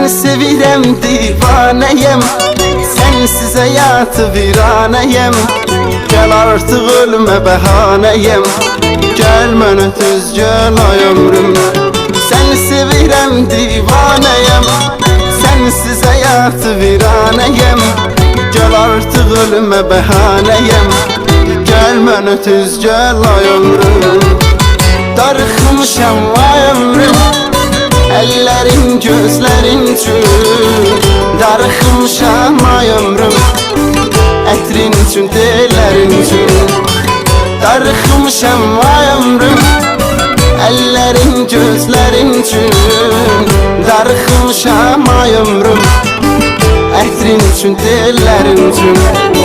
Seni sevirəm divanəyəm, sensiz hayatı viranəyəm. Gel artık ölüme bəhanəyəm, gel mənə tez gel ay ömrüm. Seni sevirəm divanəyəm, sensiz hayatı viranəyəm. Gel artık ölüme bəhanəyəm, gel mənə tez gel ay ömrüm. Darıxmışam ay ömrüm, ellerin gözlerin üçün. Darıxmışam ay ömrüm, ətrin üçün, tellərin üçün. Darıxmışam ay ömrüm, ellerin gözlerin üçün. Darıxmışam ay ömrüm, ətrin üçün, tellərin üçün.